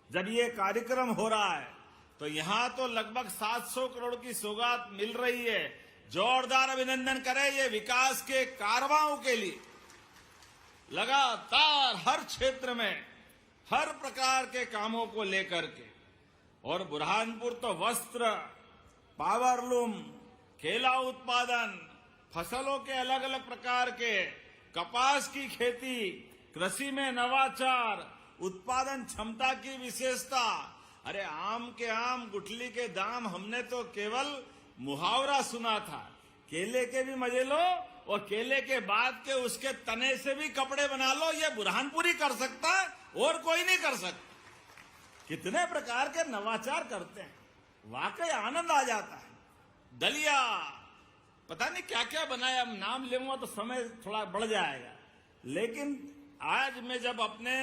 जब ये कार्यक्रम हो रहा है तो यहां तो लगभग 700 करोड़ की सौगात मिल रही है। जोरदार अभिनंदन करें ये विकास के कारवां के लिए। लगातार हर क्षेत्र में हर प्रकार के कामों को लेकर के, और बुरहानपुर तो वस्त्र, पावरलूम, केला उत्पादन, फसलों के अलग अलग प्रकार के, कपास की खेती, कृषि में नवाचार, उत्पादन क्षमता की विशेषता। अरे आम के आम गुठली के दाम, हमने तो केवल मुहावरा सुना था। केले के भी मजे लो और केले के बाद के उसके तने से भी कपड़े बना लो, ये बुरहानपुर ही कर सकता है और कोई नहीं कर सकता। कितने प्रकार के नवाचार करते हैं, वाकई आनंद आ जाता है। दलिया, पता नहीं क्या क्या बनाया, अब नाम लूंगा तो समय थोड़ा बढ़ जाएगा। लेकिन आज मैं जब अपने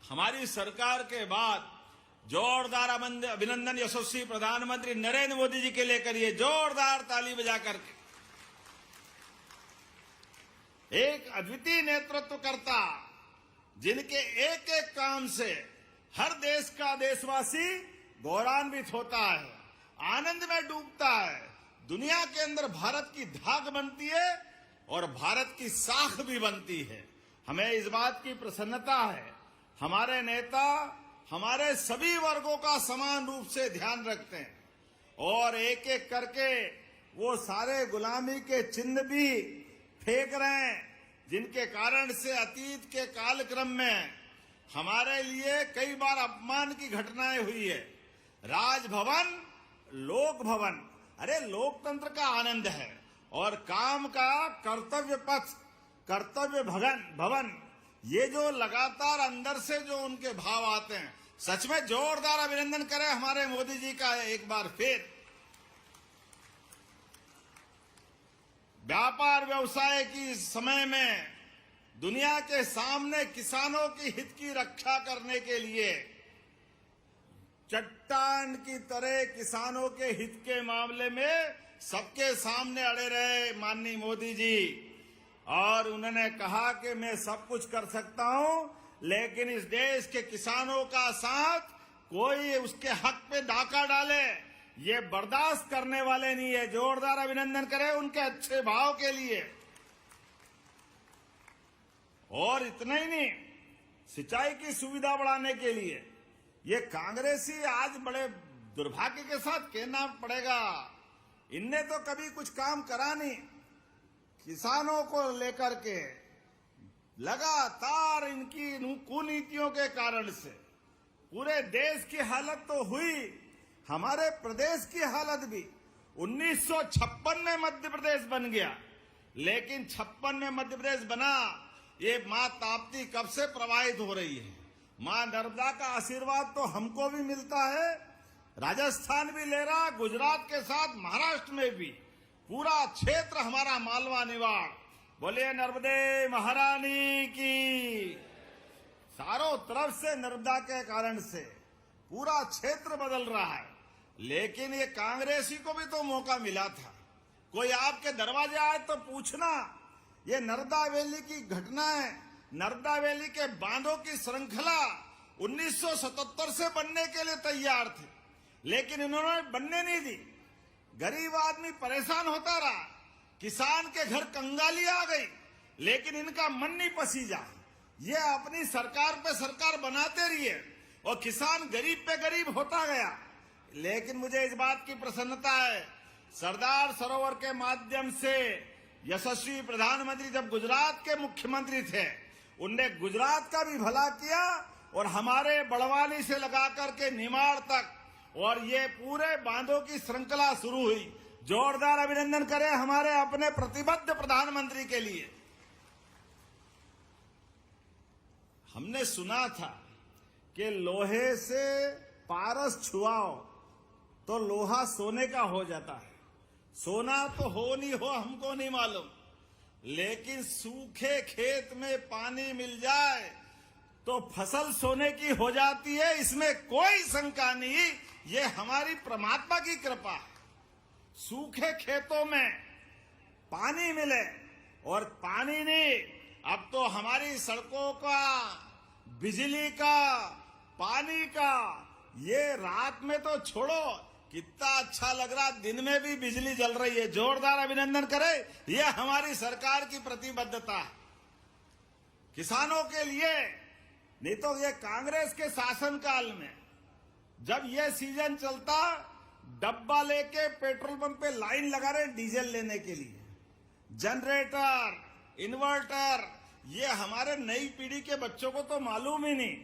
हमारी सरकार के बाद जोरदार अभिनंदन यशस्वी प्रधानमंत्री नरेंद्र मोदी जी के लिए करिए, जोरदार ताली बजा करके। एक अद्वितीय नेतृत्वकर्ता जिनके एक एक काम से हर देश का देशवासी गौरवान्वित होता है, आनंद में डूबता है। दुनिया के अंदर भारत की धाक बनती है और भारत की साख भी बनती है। हमें इस बात की प्रसन्नता है, हमारे नेता हमारे सभी वर्गों का समान रूप से ध्यान रखते हैं और एक एक करके वो सारे गुलामी के चिन्ह भी फेंक रहे हैं, जिनके कारण से अतीत के कालक्रम में हमारे लिए कई बार अपमान की घटनाएं हुई है। राजभवन, लोक भवन, अरे लोकतंत्र का आनंद है और काम का कर्तव्य पथ, कर्तव्य भवन, ये जो लगातार अंदर से जो उनके भाव आते हैं, सच में जोरदार अभिनंदन करें हमारे मोदी जी का एक बार फिर। व्यापार व्यवसाय की समय में दुनिया के सामने किसानों की हित की रक्षा करने के लिए चट्टान की तरह किसानों के हित के मामले में सबके सामने अड़े रहे माननीय मोदी जी, और उन्होंने कहा कि मैं सब कुछ कर सकता हूं, लेकिन इस देश के किसानों का साथ कोई उसके हक पे डाका डाले, ये बर्दाश्त करने वाले नहीं है। जोरदार अभिनंदन करें उनके अच्छे भाव के लिए। और इतना ही नहीं, सिंचाई की सुविधा बढ़ाने के लिए ये कांग्रेसी आज बड़े दुर्भाग्य के साथ कहना पड़ेगा, इनने तो कभी कुछ काम करा नहीं। किसानों को लेकर के लगातार इनकी कुनीतियों के कारण से पूरे देश की हालत तो हुई, हमारे प्रदेश की हालत भी। 1956 में मध्य प्रदेश बन गया, लेकिन 56 में मध्य प्रदेश बना, ये मां ताप्ती कब से प्रवाहित हो रही है। मां नर्मदा का आशीर्वाद तो हमको भी मिलता है, राजस्थान भी ले रहा, गुजरात के साथ महाराष्ट्र में भी, पूरा क्षेत्र हमारा मालवा निवाड़। बोलिए नर्मदे महारानी की। चारों तरफ से नर्मदा के कारण से पूरा क्षेत्र बदल रहा है। लेकिन ये कांग्रेसी को भी तो मौका मिला था, कोई आपके दरवाजे आए तो पूछना। ये नर्मदा वैली की घटनाएं, नर्मदा वैली के बांधों की श्रृंखला 1977 से बनने के लिए तैयार थी, लेकिन इन्होंने बनने नहीं दी। गरीब आदमी परेशान होता रहा, किसान के घर कंगाली आ गई, लेकिन इनका मन नहीं पसीजा। ये अपनी सरकार पे सरकार बनाते रहिए और किसान गरीब पे गरीब होता गया। लेकिन मुझे इस बात की प्रसन्नता है, सरदार सरोवर के माध्यम से यशस्वी प्रधानमंत्री जब गुजरात के मुख्यमंत्री थे, उनने गुजरात का भी भला किया और हमारे बड़वानी से लगा करके निमाड़ तक, और ये पूरे बांधों की श्रृंखला शुरू हुई। जोरदार अभिनंदन करें हमारे अपने प्रतिबद्ध प्रधानमंत्री के लिए। हमने सुना था कि लोहे से पारस छुआओ तो लोहा सोने का हो जाता है। सोना तो हो नहीं हो हमको नहीं मालूम, लेकिन सूखे खेत में पानी मिल जाए तो फसल सोने की हो जाती है, इसमें कोई शंका नहीं। ये हमारी परमात्मा की कृपा है। सूखे खेतों में पानी मिले, और पानी नहीं, अब तो हमारी सड़कों का, बिजली का, पानी का, ये रात में तो छोड़ो, कितना अच्छा लग रहा, दिन में भी बिजली जल रही है। जोरदार अभिनंदन करें, ये हमारी सरकार की प्रतिबद्धता है किसानों के लिए। नहीं तो ये कांग्रेस के शासनकाल में जब ये सीजन चलता, डब्बा लेके पेट्रोल पंप पे लाइन लगा रहे डीजल लेने के लिए। जनरेटर, इन्वर्टर, ये हमारे नई पीढ़ी के बच्चों को तो मालूम ही नहीं।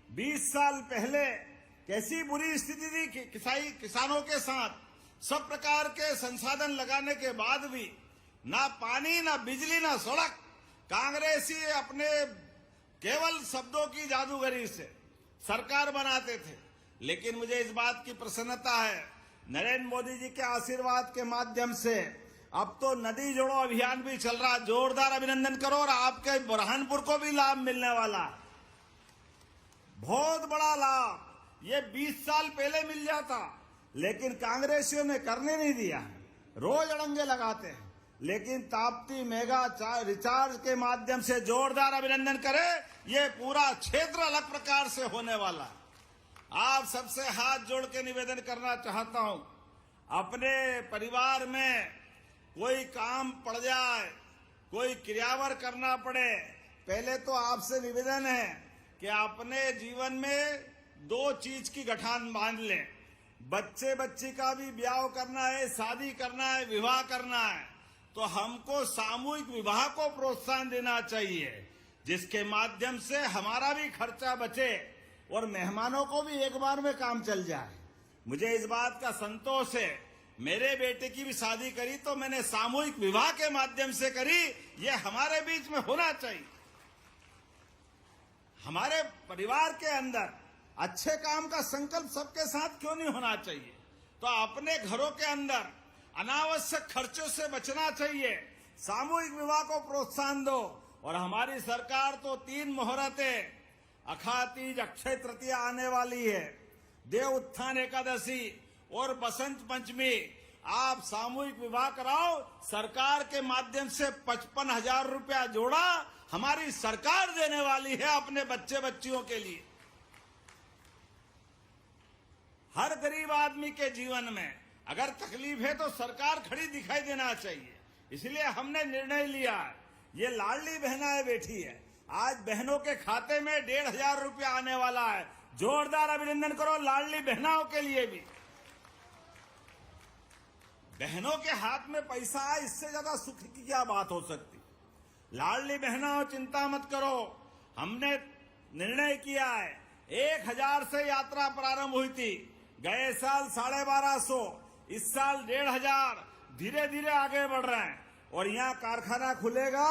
20 साल पहले कैसी बुरी स्थिति थी किसानों के साथ। सब प्रकार के संसाधन लगाने के बाद भी ना पानी, ना बिजली, ना सड़क। कांग्रेसी अपने केवल शब्दों की जादूगरी से सरकार बनाते थे। लेकिन मुझे इस बात की प्रसन्नता है, नरेंद्र मोदी जी के आशीर्वाद के माध्यम से अब तो नदी जोड़ो अभियान भी चल रहा। जोरदार अभिनंदन करो। और आपके बुरहानपुर को भी लाभ मिलने वाला, बहुत बड़ा लाभ। ये 20 साल पहले मिल जाता, लेकिन कांग्रेसियों ने करने नहीं दिया। रोज अड़ंगे लगाते हैं। लेकिन ताप्ती मेगा रिचार्ज के माध्यम से जोरदार अभिनंदन करें, ये पूरा क्षेत्र अलग प्रकार से होने वाला है। आप सबसे हाथ जोड़ के निवेदन करना चाहता हूं, अपने परिवार में कोई काम पड़ जाए, कोई क्रियावर करना पड़े, पहले तो आपसे निवेदन है कि अपने जीवन में 2 चीज की गठान बांध लें। बच्चे बच्ची का भी ब्याह करना है, शादी करना है, विवाह करना है, तो हमको सामूहिक विवाह को प्रोत्साहन देना चाहिए, जिसके माध्यम से हमारा भी खर्चा बचे और मेहमानों को भी एक बार में काम चल जाए। मुझे इस बात का संतोष है, मेरे बेटे की भी शादी करी तो मैंने सामूहिक विवाह के माध्यम से करी। ये हमारे बीच में होना चाहिए। हमारे परिवार के अंदर अच्छे काम का संकल्प सबके साथ क्यों नहीं होना चाहिए। तो अपने घरों के अंदर अनावश्यक खर्चों से बचना चाहिए। सामूहिक विवाह को प्रोत्साहन दो। और हमारी सरकार तो 3 मुहूर्तें, अखाय तीज, अक्षय तृतीया आने वाली है, देव उत्थान एकादशी और बसंत पंचमी। आप सामूहिक विवाह कराओ। सरकार के माध्यम से 55,000 रुपया जोड़ा हमारी सरकार देने वाली है अपने बच्चे बच्चियों के लिए। हर गरीब आदमी के जीवन में अगर तकलीफ है तो सरकार खड़ी दिखाई देना चाहिए। इसलिए हमने निर्णय लिया, ये लाडली बहनाएं बैठी है, आज बहनों के खाते में 1,500 रुपया आने वाला है। जोरदार अभिनंदन करो लाडली बहनाओं के लिए भी। बहनों के हाथ में पैसा है, इससे ज्यादा सुख की क्या बात हो सकती। लाडली बहनाओं, चिंता मत करो। हमने निर्णय किया है, 1,000 से यात्रा प्रारंभ हुई थी, गए साल 1,250, इस साल 1,500, धीरे धीरे आगे बढ़ रहे हैं। और यहाँ कारखाना खुलेगा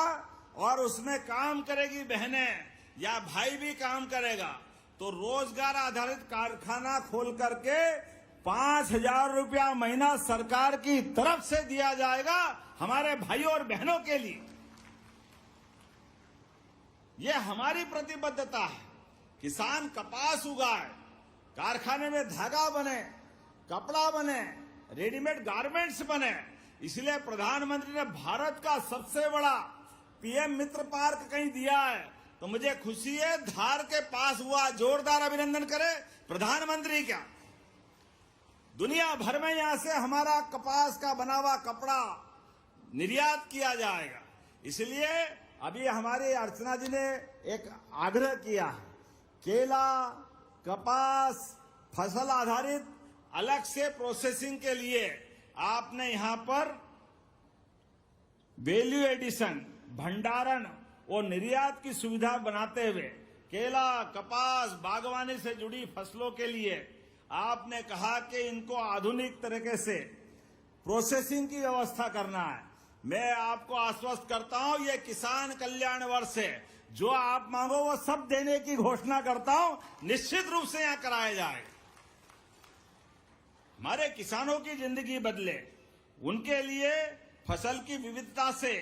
और उसमें काम करेगी बहनें या भाई भी काम करेगा, तो रोजगार आधारित कारखाना खोल करके 5,000 रुपया महीना सरकार की तरफ से दिया जाएगा हमारे भाइयों और बहनों के लिए। ये हमारी प्रतिबद्धता है। किसान कपास उगाए, कारखाने में धागा बने, कपड़ा बने, रेडीमेड गारमेंट्स बने। इसलिए प्रधानमंत्री ने भारत का सबसे बड़ा पीएम मित्र पार्क कहीं दिया है, तो मुझे खुशी है धार के पास हुआ। जोरदार अभिनंदन करें प्रधानमंत्री का। दुनिया भर में यहां से हमारा कपास का बना हुआ कपड़ा निर्यात किया जाएगा। इसलिए अभी हमारी अर्चना जी ने एक आग्रह किया है, केला, कपास, फसल आधारित अलग से प्रोसेसिंग के लिए आपने यहां पर वैल्यू एडिशन, भंडारण और निर्यात की सुविधा बनाते हुए केला, कपास, बागवानी से जुड़ी फसलों के लिए आपने कहा कि इनको आधुनिक तरीके से प्रोसेसिंग की व्यवस्था करना है। मैं आपको आश्वस्त करता हूं, ये किसान कल्याण वर्ष है, जो आप मांगो वो सब देने की घोषणा करता हूं, निश्चित रूप से यहां कराया जाएगा। हमारे किसानों की जिंदगी बदले, उनके लिए फसल की विविधता से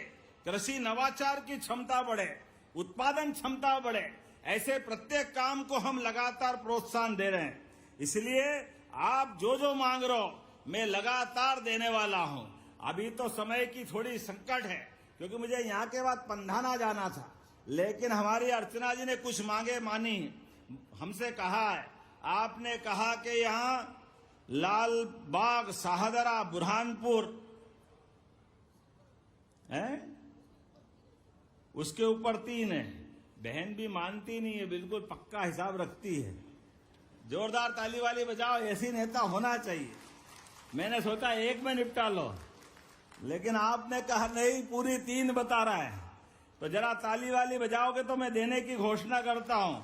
कृषि नवाचार की क्षमता बढ़े, उत्पादन क्षमता बढ़े, ऐसे प्रत्येक काम को हम लगातार प्रोत्साहन दे रहे हैं। इसलिए आप जो जो मांग रहे हो मैं लगातार देने वाला हूं। अभी तो समय की थोड़ी संकट है, क्योंकि मुझे यहां के बाद पंधाना जाना था, लेकिन हमारी अर्चना जी ने कुछ मांगे मानी, हमसे कहा है आपने कहा कि यहाँ लाल बाग, शाहदरा, बुरहानपुर है, उसके ऊपर 3 है। बहन भी मानती नहीं है, बिल्कुल पक्का हिसाब रखती है। जोरदार ताली वाली बजाओ, ऐसी नेता होना चाहिए। मैंने सोचा 1 में निपटा लो, लेकिन आपने कहा नहीं, पूरी 3 बता रहा है। तो जरा ताली वाली बजाओगे तो मैं देने की घोषणा करता हूं।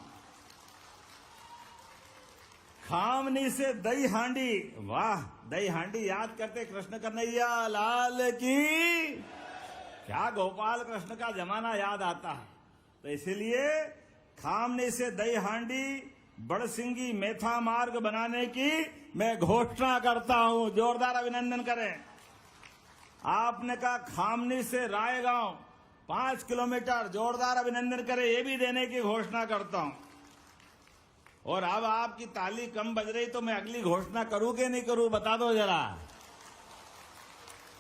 खामनी से दही हांडी, वाह, दही हांडी याद करते कृष्ण कन्हैया लाल की। क्या गोपाल कृष्ण का जमाना याद आता है। तो इसलिए खामनी से दही हांडी, बड़सिंगी मेथा मार्ग बनाने की मैं घोषणा करता हूं। जोरदार अभिनंदन करें। आपने कहा खामनी से रायगांव 5 किलोमीटर, जोरदार अभिनंदन करें, ये भी देने की घोषणा करता हूं। और अब आपकी ताली कम बज रही तो मैं अगली घोषणा करूं कि नहीं करूं, बता दो जरा।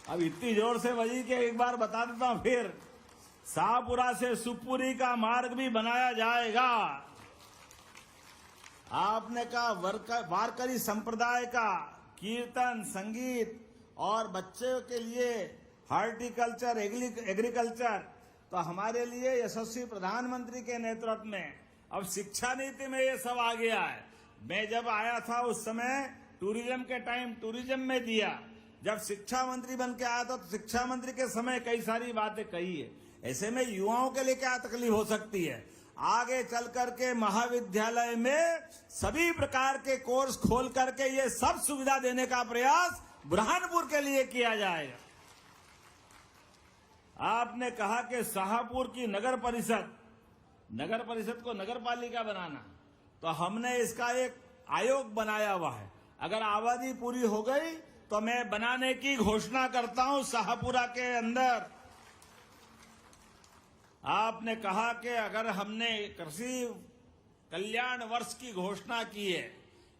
अब इतनी जोर से बजी कि एक बार बता देता हूं फिर। शाहपुरा से शिवपुरी का मार्ग भी बनाया जाएगा। आपने कहा वारकरी संप्रदाय का कीर्तन, संगीत और बच्चों के लिए हॉर्टिकल्चर, एग्रीकल्चर, तो हमारे लिए यशस्वी प्रधानमंत्री के नेतृत्व में अब शिक्षा नीति में ये सब आ गया है। मैं जब आया था उस समय टूरिज्म के टाइम टूरिज्म में दिया। जब शिक्षा मंत्री बन के आया था तो शिक्षा मंत्री के समय कई सारी बातें कही है। ऐसे में युवाओं के लिए क्या तकलीफ हो सकती है। आगे चल करके महाविद्यालय में सभी प्रकार के कोर्स खोल करके ये सब सुविधा देने का प्रयास बुरहानपुर के लिए किया जाएगा। आपने कहा कि शाहपुर की नगर परिषद को नगर पालिका बनाना, तो हमने इसका एक आयोग बनाया हुआ है। अगर आबादी पूरी हो गई तो मैं बनाने की घोषणा करता हूं शाहपुरा के अंदर। आपने कहा कि अगर हमने कृषि कल्याण वर्ष की घोषणा की है,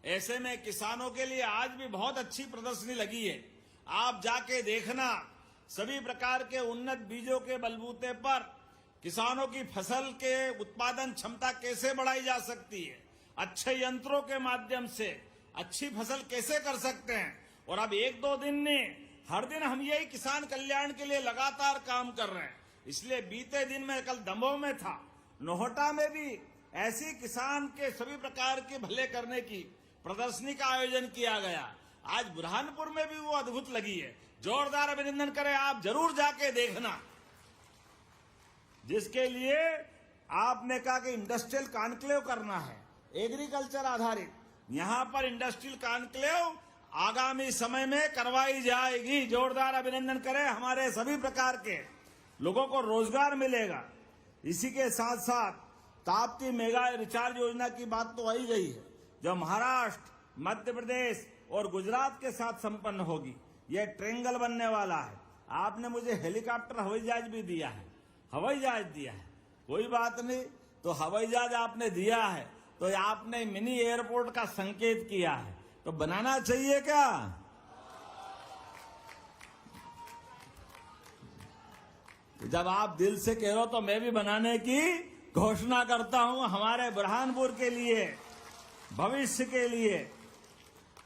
ऐसे में किसानों के लिए आज भी बहुत अच्छी प्रदर्शनी लगी है। आप जाके देखना, सभी प्रकार के उन्नत बीजों के बलबूते पर किसानों की फसल के उत्पादन क्षमता कैसे बढ़ाई जा सकती है, अच्छे यंत्रों के माध्यम से अच्छी फसल कैसे कर सकते हैं। और अब 1-2 दिन नहीं, हर दिन हम यही किसान कल्याण के लिए लगातार काम कर रहे हैं। इसलिए बीते दिन में कल दमोह में था, नोहटा में भी ऐसी किसान के सभी प्रकार के भले करने की प्रदर्शनी का आयोजन किया गया। आज बुरहानपुर में भी वो अद्भुत लगी है। जोरदार अभिनंदन करें, आप जरूर जाके देखना। जिसके लिए आपने कहा कि इंडस्ट्रियल कॉन्क्लेव करना है, एग्रीकल्चर आधारित, यहां पर इंडस्ट्रियल कॉन्क्लेव आगामी समय में करवाई जाएगी। जोरदार अभिनंदन करें। हमारे सभी प्रकार के लोगों को रोजगार मिलेगा। इसी के साथ साथ ताप्ती मेगा रिचार्ज योजना की बात तो आई गई है, जो महाराष्ट्र, मध्य प्रदेश और गुजरात के साथ संपन्न होगी। यह ट्रेंगल बनने वाला है। आपने मुझे हेलीकॉप्टर, हवाई जहाज भी दिया है, हवाई जहाज दिया है, कोई बात नहीं। तो हवाई जहाज आपने दिया है तो आपने मिनी एयरपोर्ट का संकेत किया है, तो बनाना चाहिए क्या? जब आप दिल से कह रहे हो तो मैं भी बनाने की घोषणा करता हूं, हमारे बुरहानपुर के लिए, भविष्य के लिए।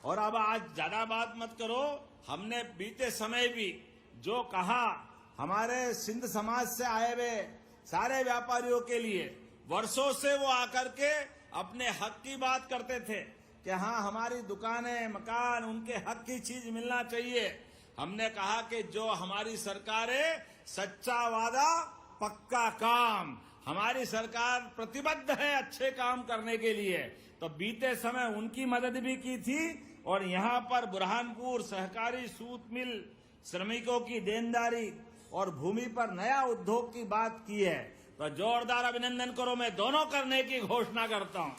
और अब आज ज्यादा बात मत करो। हमने बीते समय भी जो कहा, हमारे सिंध समाज से आए हुए सारे व्यापारियों के लिए वर्षों से वो आकर के अपने हक की बात करते थे कि हाँ, हमारी दुकानें, मकान, उनके हक की चीज मिलना चाहिए। हमने कहा कि जो हमारी सरकार है, सच्चा वादा पक्का काम। हमारी सरकार प्रतिबद्ध है अच्छे काम करने के लिए। तो बीते समय उनकी मदद भी की थी। और यहाँ पर बुरहानपुर सहकारी सूत मिल, श्रमिकों की देनदारी और भूमि पर नया उद्योग की बात की है। तो जोरदार अभिनंदन करो, मैं दोनों करने की घोषणा करता हूं।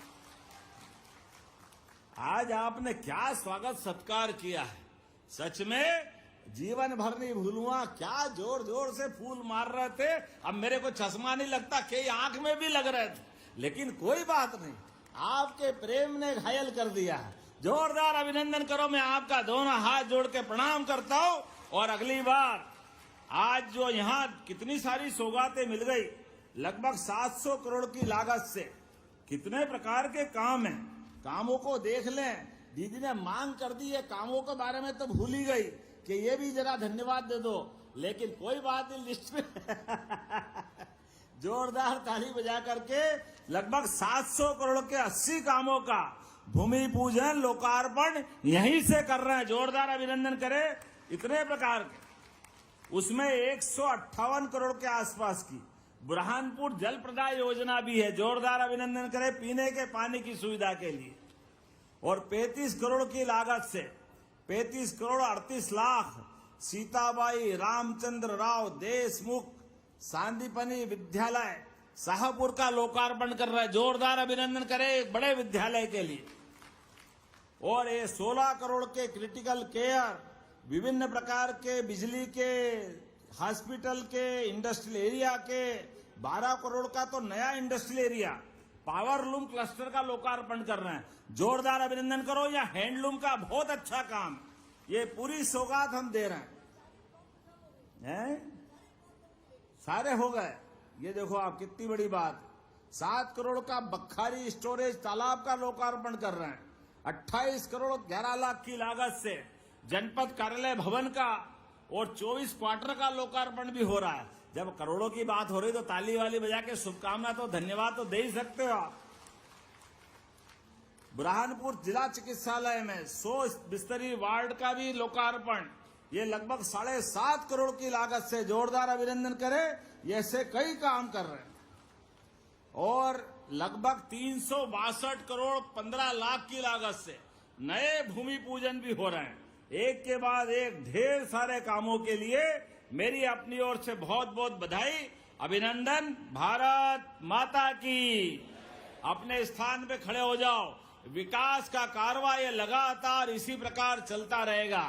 आज आपने क्या स्वागत सत्कार किया है, सच में जीवन भर नहीं भूलूंगा। क्या जोर जोर से फूल मार रहे थे। अब मेरे को चश्मा नहीं लगता, कई आंख में भी लग रहे थे, लेकिन कोई बात नहीं, आपके प्रेम ने घायल कर दिया है। जोरदार अभिनंदन करो। मैं आपका दोनों हाथ जोड़ के प्रणाम करता हूं। और अगली बार आज जो यहाँ कितनी सारी सौगातें मिल गई, लगभग 700 करोड़ की लागत से कितने प्रकार के काम हैं। कामों को देख लें। दीदी ने मांग कर दी है, कामों के बारे में तो भूल ही गई कि ये भी जरा धन्यवाद दे दो, लेकिन कोई बात नहीं, लिस्ट में जोरदार ताली बजा करके लगभग 700 करोड़ के 80 कामों का भूमि पूजन लोकार्पण यहीं से कर रहे हैं। जोरदार अभिनंदन करें। इतने प्रकार के उसमें 158 करोड़ के आसपास की बुरहानपुर जल प्रदाय योजना भी है। जोरदार अभिनंदन करें पीने के पानी की सुविधा के लिए। और 35 करोड़ की लागत से 35 करोड़ 38 लाख सीताबाई रामचंद्र राव देशमुख सांदीपनी विद्यालय शाहपुर का लोकार्पण कर रहा है। जोरदार अभिनंदन करें एक बड़े विद्यालय के लिए। और ये 16 करोड़ के क्रिटिकल केयर, विभिन्न प्रकार के बिजली के, हॉस्पिटल के, इंडस्ट्रियल एरिया के, 12 करोड़ का तो नया industrial area power loom cluster का लोकार्पण कर रहे हैं। जोरदार अभिनंदन करो। या हैंडलूम का बहुत अच्छा काम, ये पूरी सौगात हम दे रहे हैं। सारे हो गए। ये देखो आप, कितनी बड़ी बात। 7 करोड़ का बखारी स्टोरेज तालाब का लोकार्पण कर रहे हैं। 28 करोड़ 11 लाख की लागत से जनपद कार्यालय भवन का और 24 क्वार्टर का लोकार्पण भी हो रहा है। जब करोड़ों की बात हो रही तो ताली वाली बजा के शुभकामना तो धन्यवाद तो दे ही सकते हो आप। बुरहानपुर जिला चिकित्सालय में 100 बिस्तरी वार्ड का भी लोकार्पण, ये लगभग 7.5 करोड़ की लागत से। जोरदार अभिनंदन करें। ये ऐसे कई काम कर रहे हैं। और लगभग 362 करोड़ 15 लाख की लागत से नए भूमि पूजन भी हो रहे हैं। एक के बाद एक ढेर सारे कामों के लिए मेरी अपनी ओर से बहुत बहुत बधाई, अभिनंदन। भारत माता की। अपने स्थान पे खड़े हो जाओ। विकास का कारवां ये लगातार इसी प्रकार चलता रहेगा।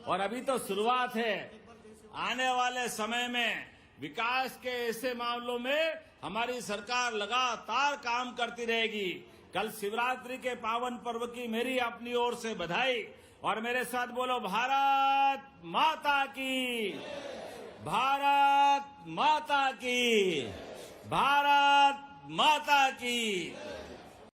और अभी तो शुरुआत है। आने वाले समय में विकास के ऐसे मामलों में हमारी सरकार लगातार काम करती रहेगी। कल शिवरात्रि के पावन पर्व की मेरी अपनी ओर से बधाई। और मेरे साथ बोलो, भारत माता की, भारत माता की, भारत माता की।